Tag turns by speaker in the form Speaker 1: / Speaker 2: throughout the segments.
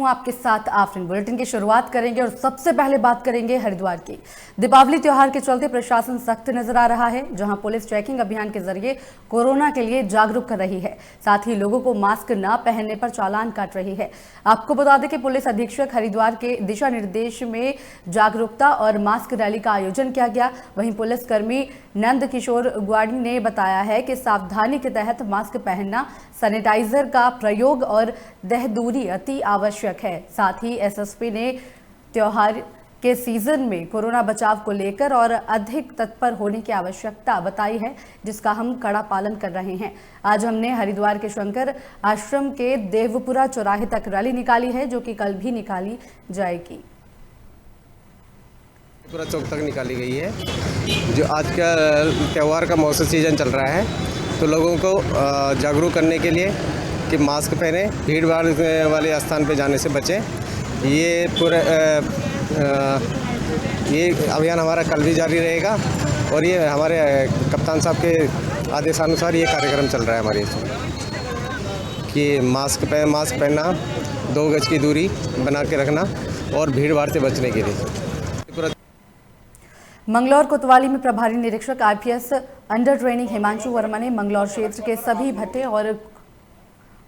Speaker 1: हूं आपके साथ आफरीन। बुलेटिन की शुरुआत करेंगे और सबसे पहले बात करेंगे हरिद्वार की। दीपावली त्योहार के चलते प्रशासन सख्त नजर आ रहा है, जहां पुलिस चेकिंग अभियान के जरिए कोरोना के लिए जागरूक कर रही है। साथ ही लोगों को मास्क न पहनने पर चालान काट रही है। आपको बता दें कि पुलिस अधीक्षक हरिद्वार के दिशा निर्देश में जागरूकता और मास्क रैली का आयोजन किया गया। वहीं पुलिसकर्मी नंद किशोर ग्वाड़ी ने बताया है कि सावधानी के तहत मास्क पहनना, सैनिटाइजर का प्रयोग और देह दूरी अति आवश्यक है। साथ ही एसएसपी ने त्योहार के सीजन में कोरोना बचाव को लेकर और अधिक तत्पर होने की आवश्यकता बताई है, जिसका हम कड़ा पालन कर रहे हैं। आज हमने हरिद्वार के शंकर आश्रम के देवपुरा चौराहे तक रैली निकाली है, जो कि कल भी निकाली जाएगी।
Speaker 2: पूरा चौक तक निकाली गई है। जो आज का त्यौहार का मौसम सीजन चल रहा है, तो लोगों को जागरूक करने के लिए कि मास्क पहने, भीड़ भाड़ वाले स्थान पर जाने से बचें। ये पूरा ये अभियान हमारा कल भी जारी रहेगा और ये हमारे कप्तान साहब के आदेशानुसार ये कार्यक्रम चल रहा है हमारे इसमें कि मास्क पहनना, 2 गज की दूरी बना के रखना और भीड़ भाड़ से बचने के लिए।
Speaker 1: मंगलौर कोतवाली में प्रभारी निरीक्षक IPS under training Himanshu Verma ने मंगलौर क्षेत्र के सभी भट्टे और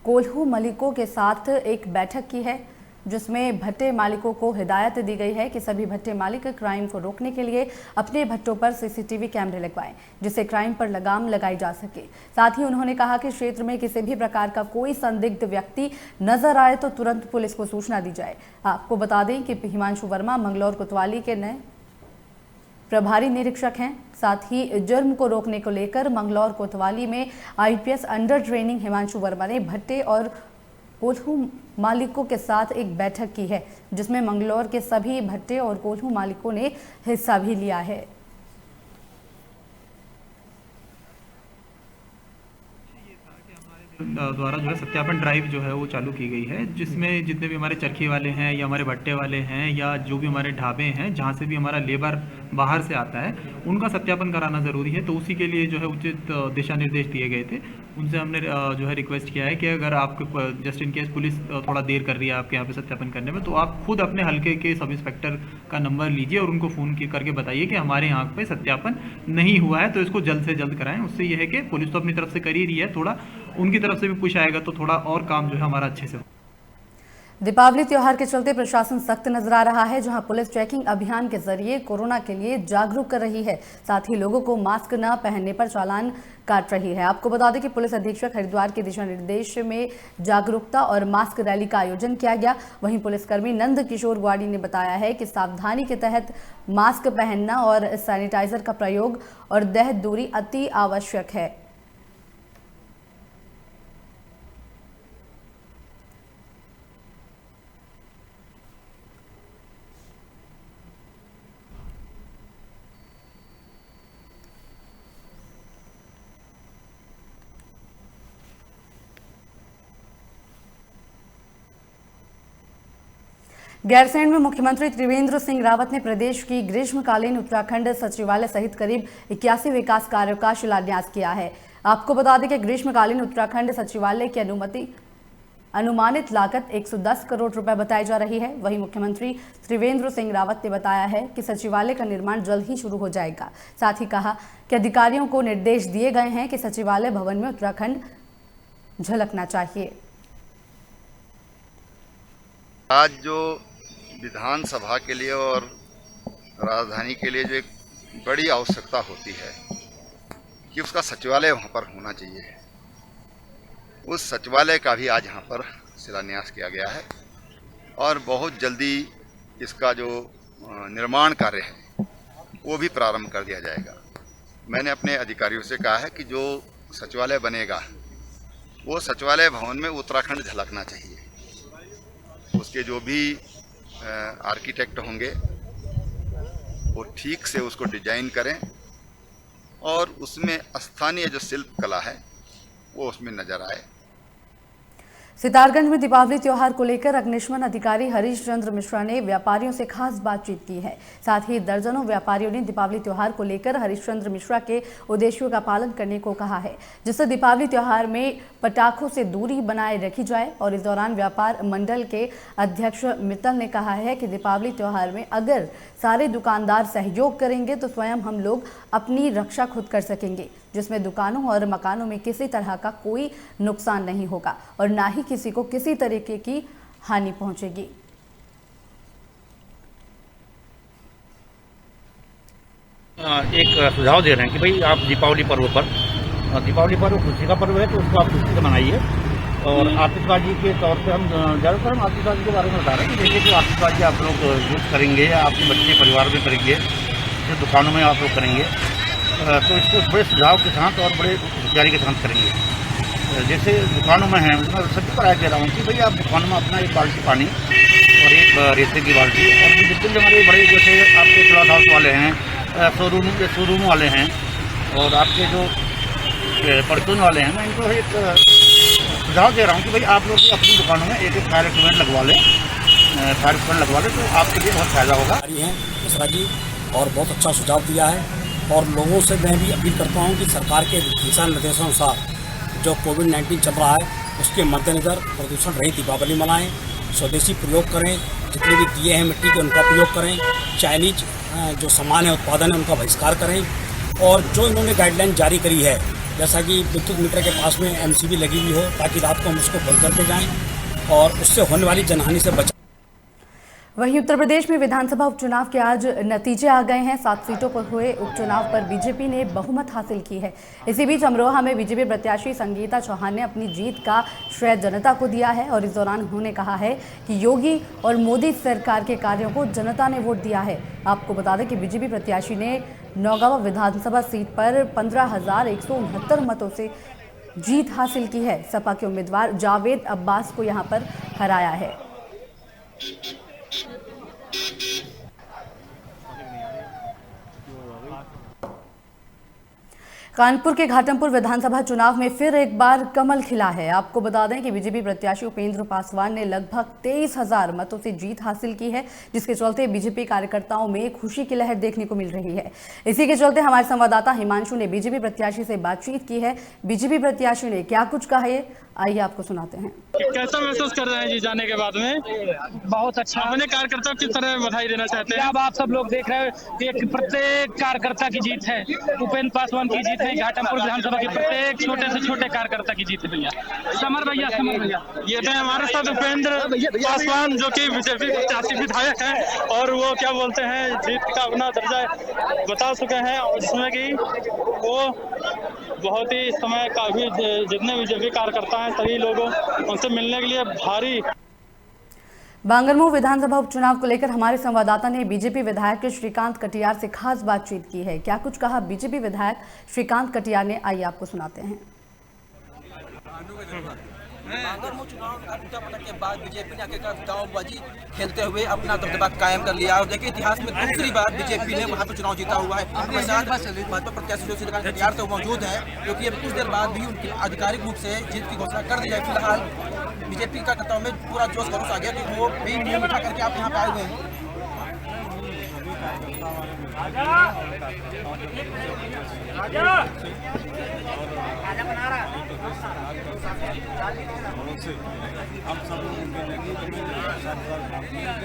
Speaker 1: कोल्हू मालिकों के साथ एक बैठक की है, जिसमें भट्टे मालिकों को हिदायत दी गई है कि सभी भट्टे मालिक क्राइम को रोकने के लिए अपने भट्टों पर सीसीटीवी कैमरे लगवाएं, जिससे क्राइम पर लगाम लगाई जा सके। साथ ही उन्होंने कहा कि क्षेत्र में किसी भी प्रकार का कोई संदिग्ध व्यक्ति नजर आए तो तुरंत पुलिस को सूचना दी जाए। आपको बता दें कि हिमांशु वर्मा मंगलौर कोतवाली के नए प्रभारी निरीक्षक हैं। साथ ही जुर्म को रोकने को लेकर मंगलौर कोतवाली में IPS under training Himanshu Verma ने भट्टे और कोल्हू मालिकों के साथ एक बैठक की है, जिसमें मंगलौर के सभी भट्टे और कोल्हू मालिकों ने हिस्सा भी लिया है।
Speaker 3: द्वारा जो है सत्यापन ड्राइव जो है वो चालू की गई है, जिसमें जितने भी हमारे चरखी वाले हैं या हमारे भट्टे वाले हैं या जो भी हमारे ढाबे हैं, जहाँ से भी हमारा लेबर बाहर से आता है, उनका सत्यापन कराना ज़रूरी है। तो उसी के लिए जो है उचित दिशा निर्देश दिए गए थे। उनसे हमने जो है रिक्वेस्ट किया है कि अगर आपको जस्ट इन केस पुलिस थोड़ा देर कर रही है आपके यहाँ पे सत्यापन करने में, तो आप खुद अपने हल्के के सब इंस्पेक्टर का नंबर लीजिए और उनको फ़ोन करके बताइए कि हमारे यहाँ पे सत्यापन नहीं हुआ है, तो इसको जल्द से जल्द कराएं। उससे यह है कि पुलिस तो अपनी तरफ से कर ही रही है, थोड़ा उनकी तरफ से भी पुश आएगा तो थोड़ा और काम जो है हमारा अच्छे से।
Speaker 1: दीपावली त्योहार के चलते प्रशासन सख्त नजर आ रहा है, जहां पुलिस चेकिंग अभियान के जरिए कोरोना के लिए जागरूक कर रही है। साथ ही लोगों को मास्क न पहनने पर चालान काट रही है। आपको बता दें कि पुलिस अधीक्षक हरिद्वार के दिशा निर्देश में जागरूकता और मास्क रैली का आयोजन किया गया। वहीं पुलिसकर्मी नंद किशोर ग्वाड़ी ने बताया है कि सावधानी के तहत मास्क पहनना और सैनिटाइजर का प्रयोग और देह दूरी अति आवश्यक है। गैरसैंण में मुख्यमंत्री त्रिवेंद्र सिंह रावत ने प्रदेश की ग्रीष्मकालीन उत्तराखंड सचिवालय सहित करीब 81 विकास कार्यों का शिलान्यास किया है। आपको बता दें कि ग्रीष्मकालीन उत्तराखंड सचिवालय की अनुमानित लागत 110 करोड़ रुपए बताई जा रही है। वहीं मुख्यमंत्री त्रिवेंद्र सिंह रावत ने बताया है कि सचिवालय का निर्माण जल्द ही शुरू हो जाएगा। साथ ही कहा कि अधिकारियों को निर्देश दिए गए हैं कि सचिवालय भवन में उत्तराखंड झलकना चाहिए।
Speaker 4: आज जो विधानसभा के लिए और राजधानी के लिए जो एक बड़ी आवश्यकता होती है कि उसका सचिवालय वहाँ पर होना चाहिए, उस सचिवालय का भी आज यहाँ पर शिलान्यास किया गया है और बहुत जल्दी इसका जो निर्माण कार्य है वो भी प्रारंभ कर दिया जाएगा। मैंने अपने अधिकारियों से कहा है कि जो सचिवालय बनेगा वो सचिवालय भवन में उत्तराखंड झलकना चाहिए। उसके जो भी आर्किटेक्ट होंगे वो ठीक से उसको डिजाइन करें और उसमें स्थानीय जो शिल्प कला है वो उसमें नजर आए।
Speaker 1: सितारगंज में दीपावली त्योहार को लेकर अग्निशमन अधिकारी हरीश चंद्र मिश्रा ने व्यापारियों से खास बातचीत की है। साथ ही दर्जनों व्यापारियों ने दीपावली त्योहार को लेकर हरीश चंद्र मिश्रा के उद्देश्यों का पालन करने को कहा है, जिससे दीपावली त्योहार में पटाखों से दूरी बनाए रखी जाए। और इस दौरान व्यापार मंडल के अध्यक्ष मित्तल ने कहा है कि दीपावली त्योहार में अगर सारे दुकानदार सहयोग करेंगे तो स्वयं हम लोग अपनी रक्षा खुद कर सकेंगे, जिसमें दुकानों और मकानों में किसी तरह का कोई नुकसान नहीं होगा और ना ही किसी को किसी तरीके की हानि पहुंचेगी।
Speaker 5: एक सुझाव दे रहे हैं कि भाई आप दीपावली पर्व खुशी का पर्व है तो उसको आप खुशी से मनाइए। और आतिशबाजी के तौर पे हम ज़्यादातर हम आतिशबाजी के बारे में बता रहे हैं कि जैसे कि आतिशबाजी आप लोग यूज करेंगे या आपके बच्चे परिवार में करेंगे, जो दुकानों में आप लोग करेंगे, तो इसको बड़े सुझाव के साथ और बड़े होशियारी के साथ करेंगे। जैसे दुकानों में है, मैं सबको राय दे रहा हूँ कि भाई आप दुकानों में अपना एक बाल्टी पानी और एक रेते की बाल्टी, और जितने भी हमारे बड़े जैसे आपके क्लॉथ हाउस वाले हैं, शोरूम वाले हैं और आपके जो परचून वाले हैं, मैं इनको एक सुझाव दे रहा हूँ कि भाई आप लोग अपनी दुकानों में एक फायर एक्सटिंग्विशर लगवा लें तो आपके लिए बहुत फ़ायदा होगा।
Speaker 6: मिश्रा जी और बहुत अच्छा सुझाव दिया है और लोगों से मैं भी अपील करता हूँ कि सरकार के दिशा निर्देशानुसार जो कोविड-19 चल रहा है उसके मद्देनज़र प्रदूषण रहित दीपावली मनाएं, स्वदेशी प्रयोग करें, जितने भी दिए हैं मिट्टी के उनका प्रयोग करें, चाइनीज जो सामान है उत्पादन है उनका बहिष्कार करें। और जो इन्होंने गाइडलाइन जारी करी है, जैसा कि विद्युत मीटर के पास में MCB लगी हुई हो ताकि रात को हम उसको बंद करके जाएं और उससे होने वाली जनहानि से बचें।
Speaker 1: वहीं उत्तर प्रदेश में विधानसभा उपचुनाव के आज नतीजे आ गए हैं। 7 सीटों पर हुए उपचुनाव पर बीजेपी ने बहुमत हासिल की है। इसी बीच अमरोहा में बीजेपी प्रत्याशी संगीता चौहान ने अपनी जीत का श्रेय जनता को दिया है और इस दौरान उन्होंने कहा है कि योगी और मोदी सरकार के कार्यों को जनता ने वोट दिया है। आपको बता दें कि बीजेपी प्रत्याशी ने नौगांवा विधानसभा सीट पर 15,169 मतों से जीत हासिल की है। सपा के उम्मीदवार जावेद अब्बास को यहां पर हराया है। कानपुर के घाटमपुर विधानसभा चुनाव में फिर एक बार कमल खिला है। आपको बता दें कि बीजेपी प्रत्याशी उपेंद्र पासवान ने लगभग 23,000 मतों से जीत हासिल की है, जिसके चलते बीजेपी कार्यकर्ताओं में खुशी की लहर देखने को मिल रही है। इसी के चलते हमारे संवाददाता हिमांशु ने बीजेपी प्रत्याशी से बातचीत की है। बीजेपी प्रत्याशी ने क्या कुछ कहा है, आइए आपको सुनाते हैं।
Speaker 7: कैसा महसूस कर रहे हैं जी जाने के बाद में?
Speaker 8: बहुत अच्छा।
Speaker 7: अपने कार्यकर्ताओं की तरह बधाई देना चाहते हैं?
Speaker 8: अब आप सब लोग देख रहे हैं कि प्रत्येक कार्यकर्ता की जीत है, उपेंद्र पासवान की जीत है, घाटमपुर विधानसभा के प्रत्येक छोटे से छोटे कार्यकर्ता की जीत है। भैया समर भैया
Speaker 7: ये थे हमारे साथ उपेंद्र पासवान जो कि बीजेपी प्रत्याशी विधायक हैं और वो क्या बोलते हैं जीत का अपना दर्जा बता चुके हैं, जिसमें कि वो बहुत ही समय काफी जितने बीजेपी कार्यकर्ता हैं सभी लोगों उनसे मिलने के लिए भारी।
Speaker 1: बांगरमऊ विधानसभा उपचुनाव को लेकर हमारे संवाददाता ने बीजेपी विधायक श्रीकांत कटियार से खास बातचीत की है। क्या कुछ कहा बीजेपी विधायक श्रीकांत कटियार ने, आइए आपको सुनाते हैं।
Speaker 9: बांगरमऊ चुनाव का टूटा के बाद बीजेपी ने आखिरकार दांवबाजी खेलते हुए अपना दबदबा कायम कर लिया और देखिए इतिहास में दूसरी बार बीजेपी ने वहां पर चुनाव जीता हुआ है। भाजपा प्रत्याशी श्रीकांत कटियार तो मौजूद है, क्योंकि अब कुछ देर बाद भी उनकी आधिकारिक रूप से जीत की घोषणा कर दी जाए। फिलहाल बीजेपी का कार्यकर्ताओं में पूरा जोश खरोश आ गया कि वो भी मुंह मीठा करके आप यहाँ पे आए हुए हैं।
Speaker 10: हम सब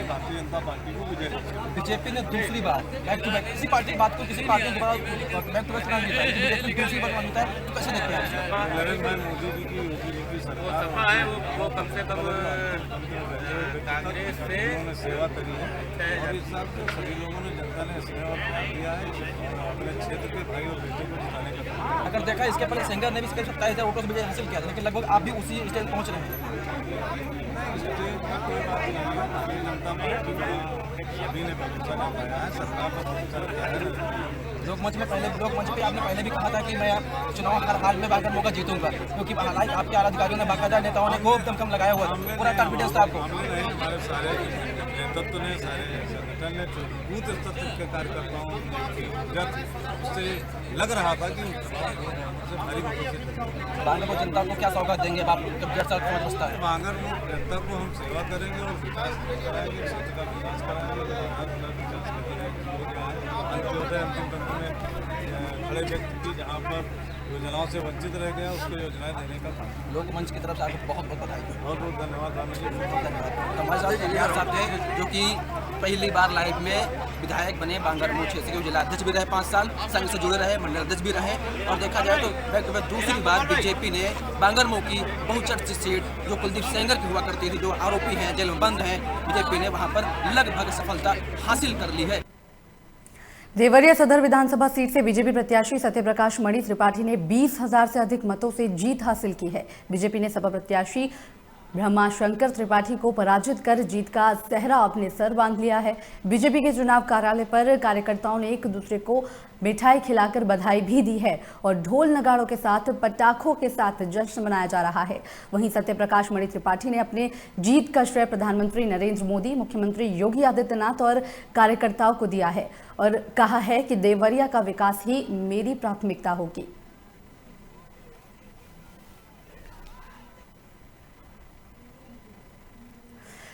Speaker 10: भारतीय जनता पार्टी को विजय।
Speaker 9: बीजेपी ने दूसरी बार बैक टू बैक किसी पार्टी की बात को किसी पार्टी ने दोबारा बैक टू बैक चुनाव जीता है, बीजेपी दूसरी बार जीता है, तो कैसे देखते हैं?
Speaker 10: नरेंद्र भाई मोदी जी की योगी जी की सरकार है, वो कम से कम कांग्रेस से उन्होंने सेवा करी है और इस हिसाब से सभी लोगों ने जनता ने स्नेह और प्यार दिया है अपने क्षेत्र के भाई और बेटे को जिताने का।
Speaker 9: अगर देखा इसके पहले सेंगर ने भी इसके 27,000 वोटों से विजय हासिल किया था, लेकिन लगभग आप भी उसी स्टेज पहुंच रहे हैं।
Speaker 10: स्टेज का कोई बात नहीं है, भारतीय जनता पार्टी का सभी ने भरोसा लगाया है, सरकार पर भरोसा लगाया है।
Speaker 9: लोकमंच पे आपने पहले भी कहा था कि मैं चुनाव हर हाल में बांगरमऊ का जीतूंगा, क्योंकि आपके आला अधिकारियों ने बाकायदा नेताओं ने खूब दमखम लगाया हुआ था, पूरा कॉन्फिडेंस था आपको।
Speaker 10: हमारे सारे नेतृत्व ने, सारे संगठन ने, बूथ स्तर तक के कार्यकर्ताओं ने उससे लग रहा था कि भारी
Speaker 9: बांगर जनता को क्या सौगात देंगे आप?
Speaker 10: बांगर जनता को हम सेवा करेंगे और विकास कराएंगे, क्षेत्र का विकास कराएंगे, अंत्योदय अंतिम तंत्र में खड़े व्यक्ति की जहाँ पर योजनाओं से वंचित रह गया उसको योजनाएं देने का काम।
Speaker 9: लोक मंच की तरफ से आपको बहुत बहुत बधाई।
Speaker 10: बहुत बहुत धन्यवाद राम जी, बहुत धन्यवाद।
Speaker 9: हमारे साथ एलियास साहब थे जो कि पहली बार लाइफ में विधायक बने, बांगरमऊ क्षेत्र के जिला अध्यक्ष भी रहे 5 साल, संघ से जुड़े रहे, मंडल अध्यक्ष भी रहे। और देखा जाए तो बैक टू बैक दूसरी बार बीजेपी ने बांगरमऊ की बहुचर्चित सीट जो कुलदीप सेंगर की हुआ करती थी, जो आरोपी हैं, जेल में बंद हैं, बीजेपी ने वहाँ पर लगभग सफलता हासिल कर ली है।
Speaker 1: देवरिया सदर विधानसभा सीट से बीजेपी प्रत्याशी सत्यप्रकाश मणि त्रिपाठी ने 20,000 से अधिक मतों से जीत हासिल की है। बीजेपी ने सपा प्रत्याशी ब्रह्माशंकर त्रिपाठी को पराजित कर जीत का सेहरा अपने सर बांध लिया है। बीजेपी के चुनाव कार्यालय पर कार्यकर्ताओं ने एक दूसरे को मिठाई खिलाकर बधाई भी दी है और ढोल नगाड़ों के साथ पटाखों के साथ जश्न मनाया जा रहा है। वहीं सत्यप्रकाश मणि त्रिपाठी ने अपने जीत का श्रेय प्रधानमंत्री नरेंद्र मोदी, मुख्यमंत्री योगी आदित्यनाथ और कार्यकर्ताओं को दिया है और कहा है कि देवरिया का विकास ही मेरी प्राथमिकता होगी।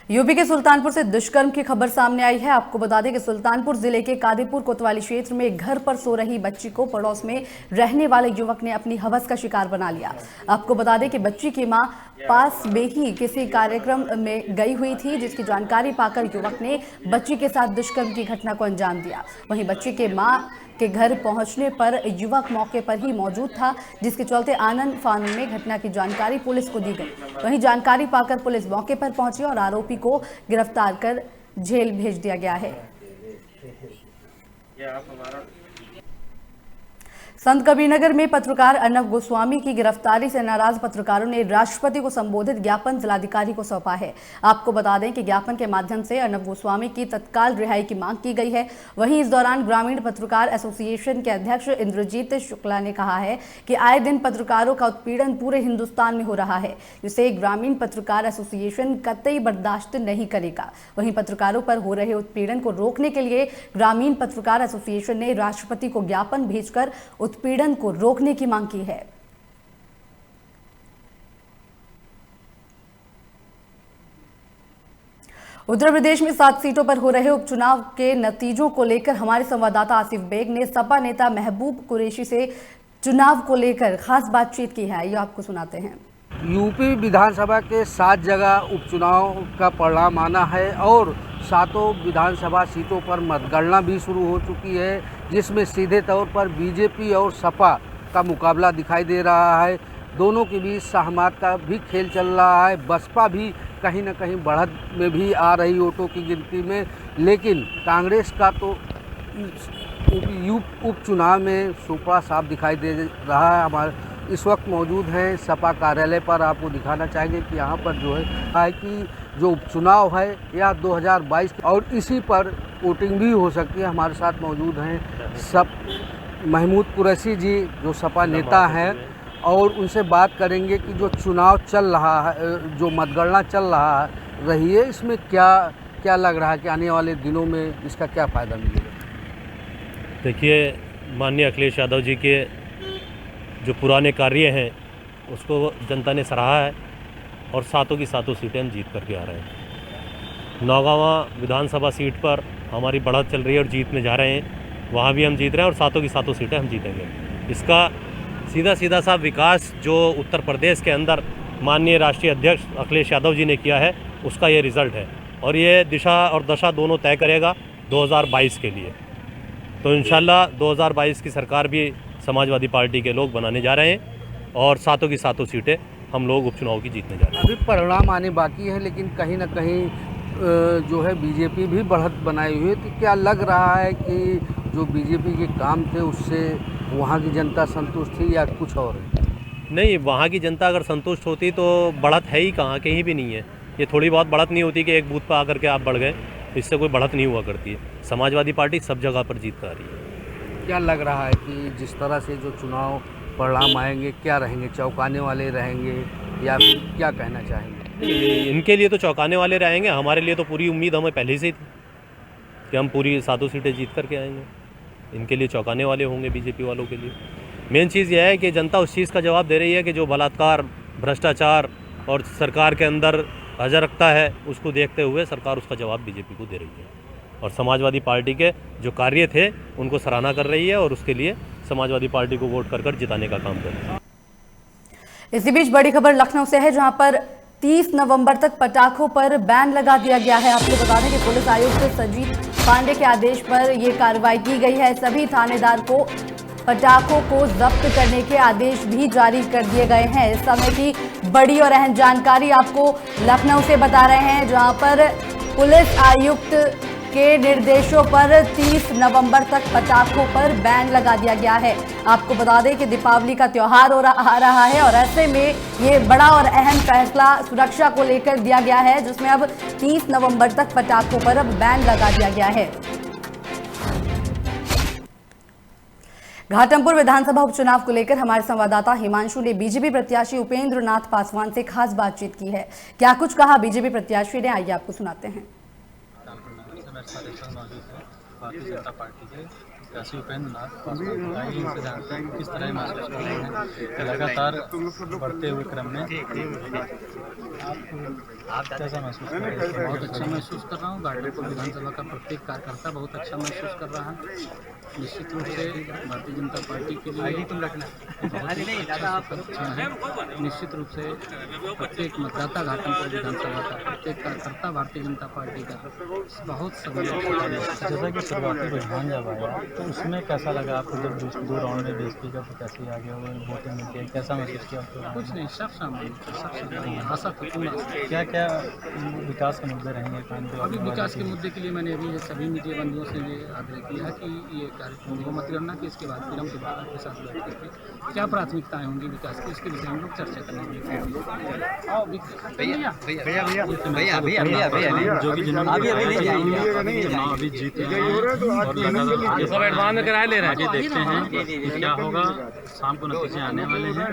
Speaker 1: यूपी के सुल्तानपुर से दुष्कर्म की खबर सामने आई है। आपको बता दें कि सुल्तानपुर जिले के कादीपुर कोतवाली क्षेत्र में घर पर सो रही बच्ची को पड़ोस में रहने वाले युवक ने अपनी हवस का शिकार बना लिया। आपको बता दें कि बच्ची की मां पास में ही किसी कार्यक्रम में गई हुई थी, जिसकी जानकारी पाकर युवक ने बच्ची के साथ दुष्कर्म की घटना को अंजाम दिया। वहीं बच्ची के मां के घर पहुंचने पर युवक मौके पर ही मौजूद था, जिसके चलते आनन फानन में घटना की जानकारी पुलिस को दी गई। वहीं जानकारी पाकर पुलिस मौके पर पहुंची और आरोपी को गिरफ्तार कर जेल भेज दिया गया है। संत कबीरनगर में पत्रकार अर्नब गोस्वामी की गिरफ्तारी से नाराज पत्रकारों ने राष्ट्रपति को संबोधित ज्ञापन जिलाधिकारी को सौंपा है। आपको बता दें कि ज्ञापन के माध्यम से अर्नब गोस्वामी की तत्काल रिहाई की मांग की गई है। वहीं इस दौरान ग्रामीण पत्रकार एसोसिएशन के अध्यक्ष इंद्रजीत शुक्ला ने कहा है कि आए दिन पत्रकारों का उत्पीड़न पूरे हिंदुस्तान में हो रहा है, जिसे ग्रामीण पत्रकार एसोसिएशन कतई बर्दाश्त नहीं करेगा। वहीं पत्रकारों पर हो रहे उत्पीड़न को रोकने के लिए ग्रामीण पत्रकार एसोसिएशन ने राष्ट्रपति को ज्ञापन भेजकर उत्पीड़न को रोकने की मांग की है। उत्तर प्रदेश में 7 सीटों पर हो रहे उपचुनाव के नतीजों को लेकर हमारे संवाददाता आसिफ बेग ने सपा नेता महबूब कुरैशी से चुनाव को लेकर खास बातचीत की है। ये आपको सुनाते हैं।
Speaker 11: यूपी विधानसभा के 7 जगह उपचुनाव का परिणाम आना है और 7 विधानसभा सीटों पर मतगणना भी शुरू हो चुकी है, जिसमें सीधे तौर पर बीजेपी और सपा का मुकाबला दिखाई दे रहा है। दोनों के बीच सहमत का भी खेल चल रहा है। बसपा भी कहीं न कहीं बढ़त में भी आ रही वोटों की गिनती में, लेकिन कांग्रेस का तो उपचुनाव में सुपड़ा साफ दिखाई दे रहा है। हमारे इस वक्त मौजूद हैं सपा कार्यालय पर। आपको दिखाना चाहेंगे कि यहाँ पर जो है कि जो उपचुनाव है यह 2022 और इसी पर वोटिंग भी हो सकती है। हमारे साथ मौजूद हैं महमूद कुरैशी जी, जो सपा नेता हैं, और उनसे बात करेंगे कि जो चुनाव चल रहा है, जो मतगणना चल रही है, इसमें क्या लग रहा है कि आने वाले दिनों में इसका क्या फ़ायदा मिलेगा।
Speaker 12: देखिए, माननीय अखिलेश यादव जी के जो पुराने कार्य हैं उसको जनता ने सराहा है और 7 की 7 सीटें हम जीत करके आ रहे हैं। नौगांवा विधानसभा सीट पर हमारी बढ़त चल रही है और जीतने जा रहे हैं, वहाँ भी हम जीत रहे हैं और 7 की 7 सीटें हम जीतेंगे। इसका सीधा सा विकास जो उत्तर प्रदेश के अंदर माननीय राष्ट्रीय अध्यक्ष अखिलेश यादव जी ने किया है, उसका ये रिज़ल्ट है और ये दिशा और दशा दोनों तय करेगा 2022 के लिए। तो इंशाल्लाह 2022 की सरकार भी समाजवादी पार्टी के लोग बनाने जा रहे हैं और 7 की 7 सीटें हम लोग उपचुनाव की जीतने जा रहे हैं।
Speaker 11: अभी परिणाम आने बाकी है, लेकिन कहीं ना कहीं जो है बीजेपी भी बढ़त बनाई हुई है। तो क्या लग रहा है कि जो बीजेपी के काम थे उससे वहाँ की जनता संतुष्ट थी या कुछ और है?
Speaker 12: नहीं, वहाँ की जनता अगर संतुष्ट होती तो बढ़त है ही कहाँ, कहीं भी नहीं है। ये थोड़ी बहुत बढ़त नहीं होती कि एक बूथ पर आकर के आप बढ़ गए, इससे कोई बढ़त नहीं हुआ करती है। समाजवादी पार्टी सब जगह पर जीत कर रही है।
Speaker 11: क्या लग रहा है कि जिस तरह से जो चुनाव परिणाम आएंगे क्या रहेंगे, चौंकाने वाले रहेंगे या फिर क्या कहना चाहेंगे?
Speaker 12: इनके लिए तो चौंकाने वाले रहेंगे, हमारे लिए तो पूरी उम्मीद हमें पहले से ही थी कि हम पूरी 7 सीटें जीत करके आएंगे। इनके लिए चौंकाने वाले होंगे बीजेपी वालों के लिए। मेन चीज़ यह है कि जनता उस चीज़ का जवाब दे रही है कि जो बलात्कार, भ्रष्टाचार और सरकार के अंदर अराजकता है, उसको देखते हुए सरकार उसका जवाब बीजेपी को दे रही है और समाजवादी पार्टी के जो कार्य थे उनको सराहना कर रही है और उसके लिए समाजवादी पार्टी को वोट कर जिताने का काम कर रही है।
Speaker 1: इसी बीच बड़ी खबर लखनऊ से है, जहां पर 30 नवंबर तक पटाखों पर बैन लगा दिया गया है। आपको बता दें कि पुलिस आयुक्त संजीत पांडे के आदेश पर यह कार्रवाई की गई है। सभी थानेदार को पटाखों को जब्त करने के आदेश भी जारी कर दिए गए हैं। इस समय की बड़ी और अहम जानकारी आपको लखनऊ से बता रहे हैं, जहां पर पुलिस आयुक्त के निर्देशों पर 30 नवंबर तक पटाखों पर बैन लगा दिया गया है। आपको बता दें कि दीपावली का त्योहार आ रहा है और ऐसे में ये बड़ा और अहम फैसला सुरक्षा को लेकर दिया गया है, जिसमें अब 30 नवंबर तक पटाखों पर अब बैन लगा दिया गया है। घाटमपुर विधानसभा उपचुनाव को लेकर हमारे संवाददाता हिमांशु ने बीजेपी प्रत्याशी उपेंद्र नाथ पासवान से खास बातचीत की है। क्या कुछ कहा बीजेपी प्रत्याशी ने, आइए आपको सुनाते हैं।
Speaker 13: भारतीय जनता पार्टी के प्रत्याशी उपेंद्र नाथ पासवान, आइए इनसे जानते हैं किस तरह महसूस कर रहे हैं लगातार बढ़ते हुए क्रम में आप कैसा महसूस कर रहे हैं?
Speaker 14: बहुत अच्छा महसूस कर रहा हूँ। घाटमपुर विधानसभा का प्रत्येक कार्यकर्ता बहुत अच्छा महसूस कर रहा है। निश्चित रूप से भारतीय जनता पार्टी के लिए निश्चित रूप से प्रत्येक मतदाता घाटमपुर विधानसभा का, प्रत्येक कार्यकर्ता भारतीय जनता पार्टी का बहुत
Speaker 13: जैसा कि शुरुआती रुझान जब आया तो उसमें कैसा लगा आपको जब 2 राउंड में बीजेपी का प्रत्याशी आ गया और वोटिंग में किया, कैसा महसूस किया आपको?
Speaker 14: कुछ नहीं, सब सामान्य आशा
Speaker 13: क्या क्या विकास के मुद्दे रहेंगे?
Speaker 14: अभी विकास के मुद्दे के लिए मैंने अभी सभी मीडिया बंधुओं से ये आग्रह किया कि ये कार्यक्रम को मत करना, कि इसके बाद फिर हम दोबारा के साथ बैठ करके क्या प्राथमिकताएं होंगी विकास की, इसके विषय में लोग चर्चा करेंगे।
Speaker 13: जो भी चुनाव अभी जीते हैं और सब एडवांस में किराया ले रहे हैं, आगे देखते हैं कि क्या होगा। शाम को नतीजे आने वाले हैं।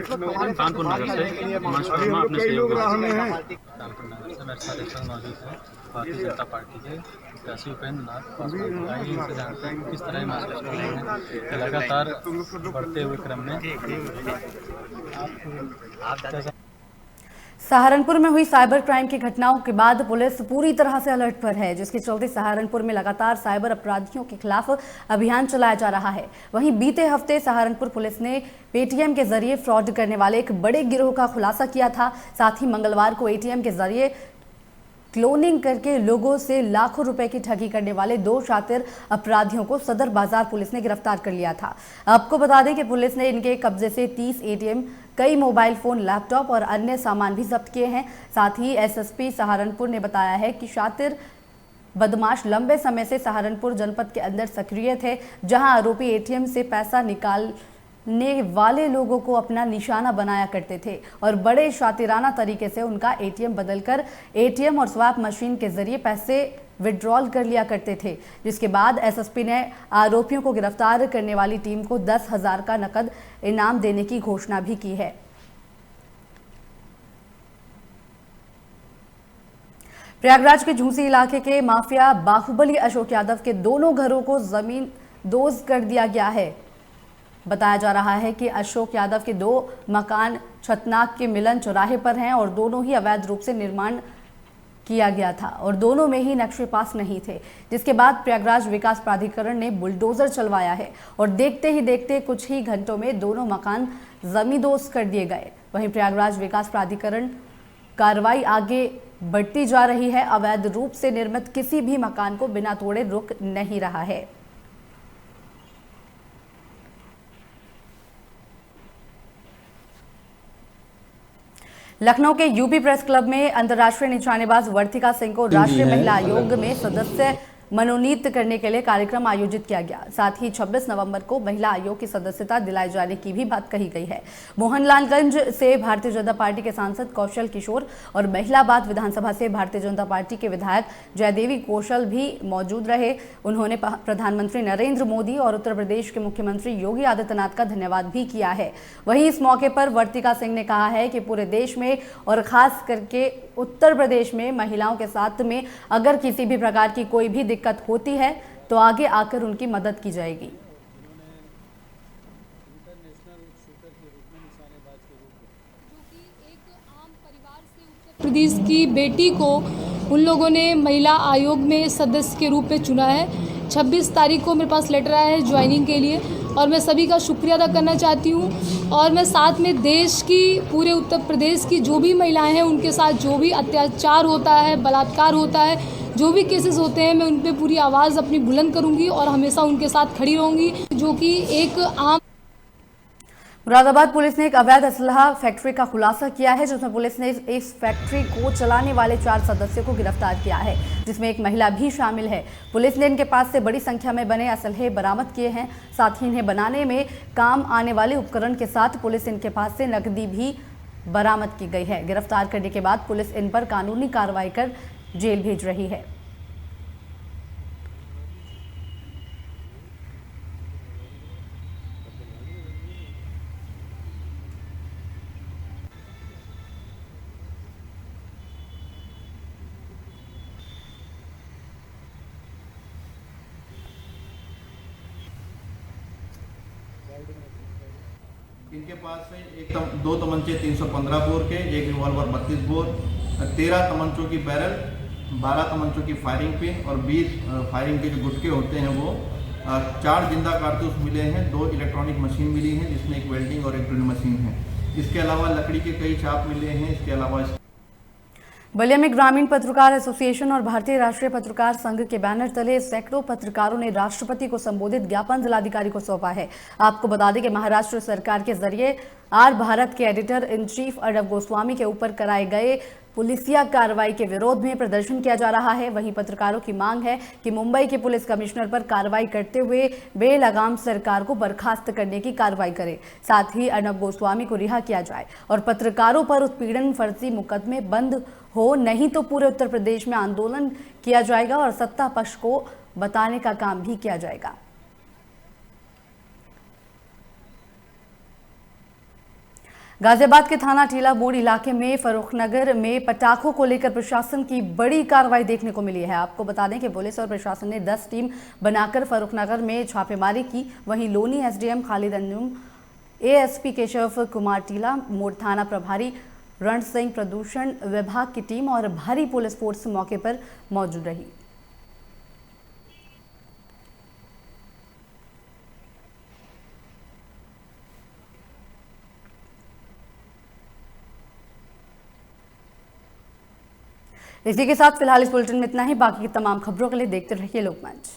Speaker 13: कानपुर नगर से हिमांशु वर्मा अपने सहयोग कानपुर नगर से मेरे साथ एक साथ मौजूद है भारतीय जनता पार्टी के प्रत्याशी उपेंद्र नाथ पासवान, आइए इनसे जानते हैं किस तरह महसूस कर रहे हैं लगातार बढ़ते हुए क्रम में आप
Speaker 1: सहारनपुर में हुई साइबर क्राइम की घटनाओं के बाद पुलिस पूरी तरह से अलर्ट पर है, जिसके चलते सहारनपुर में लगातार साइबर अपराधियों के खिलाफ अभियान चलाया जा रहा है। वहीं बीते हफ्ते सहारनपुर पुलिस ने पेटीएम के जरिए फ्रॉड करने वाले एक बड़े गिरोह का खुलासा किया था। साथ ही मंगलवार को एटीएम के जरिए क्लोनिंग करके लोगों से लाखों रुपए की ठगी करने वाले 2 शातिर अपराधियों को सदर बाजार पुलिस ने गिरफ्तार कर लिया था। आपको बता दें कि पुलिस ने इनके कब्जे से 30 एटीएम, कई मोबाइल फोन, लैपटॉप और अन्य सामान भी जब्त किए हैं। साथ ही एसएसपी सहारनपुर ने बताया है कि शातिर बदमाश लंबे समय से सहारनपुर जनपद के अंदर सक्रिय थे, जहां आरोपी एटीएम से पैसा निकालने वाले लोगों को अपना निशाना बनाया करते थे और बड़े शातिराना तरीके से उनका एटीएम बदलकर एटीएम और स्वैप मशीन के जरिए पैसे विड्रॉल कर लिया करते थे। जिसके बाद एसएसपी ने आरोपियों को गिरफ्तार करने वाली टीम को 10,000 का नकद इनाम देने की घोषणा भी की है। प्रयागराज के झूंसी इलाके के माफिया बाहुबली अशोक यादव के दोनों घरों को जमीन दोज कर दिया गया है। बताया जा रहा है कि अशोक यादव के 2 मकान छतनाक के मिलन चौराहे पर हैं और दोनों ही अवैध रूप से निर्माण किया गया था और दोनों में ही नक्शे पास नहीं थे। जिसके बाद प्रयागराज विकास प्राधिकरण ने बुलडोजर चलवाया है और देखते ही देखते कुछ ही घंटों में दोनों मकान जमींदोज कर दिए गए। वहीं प्रयागराज विकास प्राधिकरण कार्रवाई आगे बढ़ती जा रही है। अवैध रूप से निर्मित किसी भी मकान को बिना तोड़े रुक नहीं रहा है। लखनऊ के यूपी प्रेस क्लब में अंतर्राष्ट्रीय निशानेबाज वर्तिका सिंह को राष्ट्रीय महिला आयोग में सदस्य मनोनीत करने के लिए कार्यक्रम आयोजित किया गया। साथ ही 26 नवंबर को महिला आयोग की सदस्यता दिलाए जाने की भी बात कही गई है। मोहनलालगंज से भारतीय जनता पार्टी के सांसद कौशल किशोर और महिलाबाद विधानसभा से भारतीय जनता पार्टी के विधायक जयदेवी कौशल भी मौजूद रहे। उन्होंने प्रधानमंत्री नरेंद्र मोदी और उत्तर प्रदेश के मुख्यमंत्री योगी आदित्यनाथ का धन्यवाद भी किया है। वहीं इस मौके पर वर्तिका सिंह ने कहा है कि पूरे देश में और खास करके उत्तर प्रदेश में महिलाओं के साथ में अगर किसी भी प्रकार की कोई भी दिक्कत होती है तो आगे आकर उनकी मदद की जाएगी।
Speaker 15: प्रदेश की बेटी को उन लोगों ने महिला आयोग में सदस्य के रूप में चुना है। 26 तारीख को मेरे पास लेटर आया है ज्वाइनिंग के लिए और मैं सभी का शुक्रिया अदा करना चाहती हूँ। और मैं साथ में देश की, पूरे उत्तर प्रदेश की जो भी महिलाएं हैं उनके साथ जो भी अत्याचार होता है, बलात्कार होता है, जो भी केसेस होते हैं, मैं उन पर पूरी आवाज़ अपनी बुलंद करूँगी और हमेशा उनके साथ खड़ी रहूँगी। जो कि एक आम
Speaker 1: मुरादाबाद पुलिस ने एक अवैध असलहा फैक्ट्री का खुलासा किया है, जिसमें पुलिस ने इस फैक्ट्री को चलाने वाले 4 सदस्यों को गिरफ्तार किया है, जिसमें एक महिला भी शामिल है। पुलिस ने इनके पास से बड़ी संख्या में बने असलहे बरामद किए हैं। साथ ही इन्हें बनाने में काम आने वाले उपकरण के साथ पुलिस इनके पास से नकदी भी बरामद की गई है। गिरफ्तार करने के बाद पुलिस इन पर कानूनी कार्रवाई कर जेल भेज रही है।
Speaker 16: इनके पास से दो तमंचे 315 बोर के, एक रिवॉल्वर 32 बोर, 13 तमंचों की बैरल, 12 तमंचों की फायरिंग पिन और 20 फायरिंग के जो गुटके होते हैं वो, 4 जिंदा कारतूस मिले हैं, 2 इलेक्ट्रॉनिक मशीन मिली हैं जिसमें एक वेल्डिंग और एक ड्रिल मशीन है। इसके अलावा लकड़ी के कई चाप मिले हैं। इसके अलावा
Speaker 1: बलिया में ग्रामीण पत्रकार एसोसिएशन और भारतीय राष्ट्रीय पत्रकार संघ के बैनर तले सैकड़ों पत्रकारों ने राष्ट्रपति को संबोधित ज्ञापन जिलाधिकारी को सौंपा है। आपको बता दें कि महाराष्ट्र सरकार के जरिए आर भारत के editor in chief Arnab Goswami के ऊपर कराए गए पुलिसिया कार्रवाई के विरोध में प्रदर्शन किया जा रहा है। वहीं पत्रकारों की मांग है कि मुंबई के पुलिस कमिश्नर पर कार्रवाई करते हुए बेलगाम सरकार को बर्खास्त करने की कार्रवाई करे। साथ ही अर्णब गोस्वामी को रिहा किया जाए और पत्रकारों पर उत्पीड़न फर्जी मुकदमे बंद हो, नहीं तो पूरे उत्तर प्रदेश में आंदोलन किया जाएगा और सत्ता पक्ष को बताने का काम भी किया जाएगा। गाजियाबाद के थाना टीला मोड़ इलाके में फर्रुखनगर में पटाखों को लेकर प्रशासन की बड़ी कार्रवाई देखने को मिली है। आपको बता दें कि पुलिस और प्रशासन ने 10 टीम बनाकर फर्रुखनगर में छापेमारी की। वहीं लोनी एसडीएम खालिद अंजुम, एएसपी केशव कुमार टीला, मोड़ थाना प्रभारी रण सिंह, प्रदूषण विभाग की टीम और भारी पुलिस फोर्स मौके पर मौजूद रही। इसी के साथ फिलहाल इस बुलेटिन में इतना ही। बाकी की तमाम खबरों के लिए देखते रहिए लोकमंच।